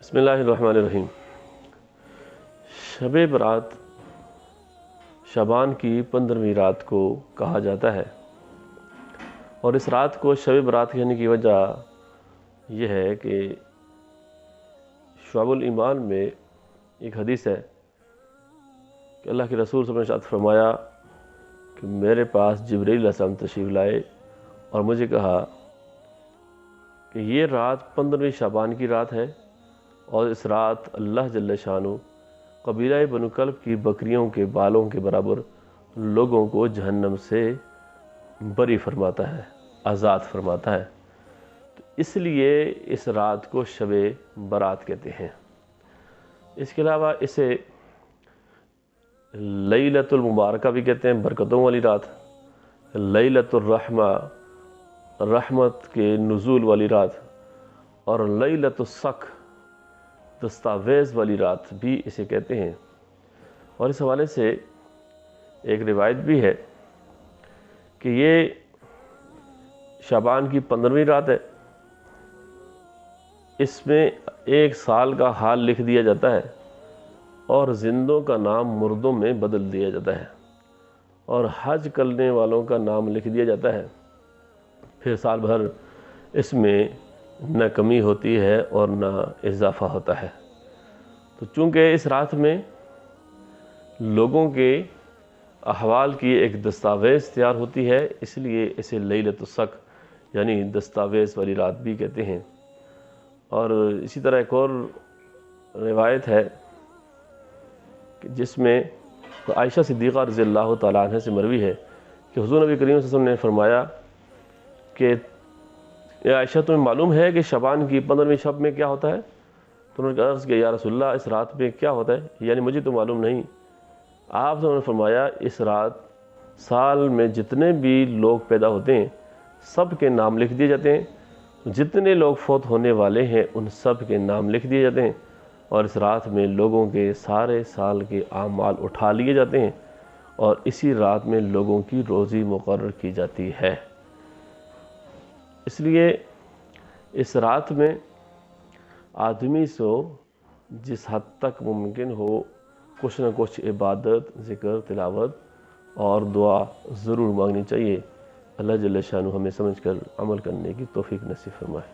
بسم اللہ الرحمن الرحیم۔ شب برات شعبان کی 15ویں رات کو کہا جاتا ہے، اور اس رات کو شب برات کہنے کی وجہ یہ ہے کہ شعب الایمان میں ایک حدیث ہے کہ اللہ کے رسول صلی اللہ علیہ وسلم نے ارشاد فرمایا کہ میرے پاس جبرائیل علیہ السلام تشریف لائے اور مجھے کہا کہ یہ رات 15ویں شعبان کی رات ہے، اور اس رات اللہ جل شانہ قبیلہ بنو کلب کی بکریوں کے بالوں کے برابر لوگوں کو جہنم سے بری فرماتا ہے، آزاد فرماتا ہے۔ تو اس لیے اس رات کو شب برات کہتے ہیں۔ اس کے علاوہ اسے لیلۃ المبارکہ بھی کہتے ہیں، برکتوں والی رات، لیلۃ الرحمہ، رحمت کے نزول والی رات، اور لیلۃ الصق، دستاویز والی رات بھی اسے کہتے ہیں۔ اور اس حوالے سے ایک روایت بھی ہے کہ یہ شعبان کی 15ویں رات ہے، اس میں ایک سال کا حال لکھ دیا جاتا ہے، اور زندوں کا نام مردوں میں بدل دیا جاتا ہے، اور حج کرنے والوں کا نام لکھ دیا جاتا ہے۔ پھر سال بھر اس میں نہ کمی ہوتی ہے اور نہ اضافہ ہوتا ہے۔ تو چونکہ اس رات میں لوگوں کے احوال کی ایک دستاویز تیار ہوتی ہے، اس لیے اسے لیلۃ الصق یعنی دستاویز والی رات بھی کہتے ہیں۔ اور اسی طرح ایک اور روایت ہے کہ جس میں عائشہ صدیقہ رضی اللہ تعالیٰ عنہ سے مروی ہے کہ حضور نبی کریم صلی اللہ علیہ وسلم نے فرمایا کہ اے عائشہ، تمہیں معلوم ہے کہ شعبان کی 15ویں شب میں کیا ہوتا ہے؟ تو انہوں نے عرض کیا یا رسول اللہ، اس رات میں کیا ہوتا ہے؟ یعنی مجھے تو معلوم نہیں۔ آپ نے فرمایا اس رات سال میں جتنے بھی لوگ پیدا ہوتے ہیں سب کے نام لکھ دیے جاتے ہیں، جتنے لوگ فوت ہونے والے ہیں ان سب کے نام لکھ دیے جاتے ہیں، اور اس رات میں لوگوں کے سارے سال کے اعمال اٹھا لیے جاتے ہیں، اور اسی رات میں لوگوں کی روزی مقرر کی جاتی ہے۔ اس لیے اس رات میں آدمی سے جس حد تک ممکن ہو کچھ نہ کچھ عبادت، ذکر، تلاوت اور دعا ضرور مانگنی چاہیے۔ اللہ جل شانہ ہمیں سمجھ کر عمل کرنے کی توفیق نصیب فرمائے۔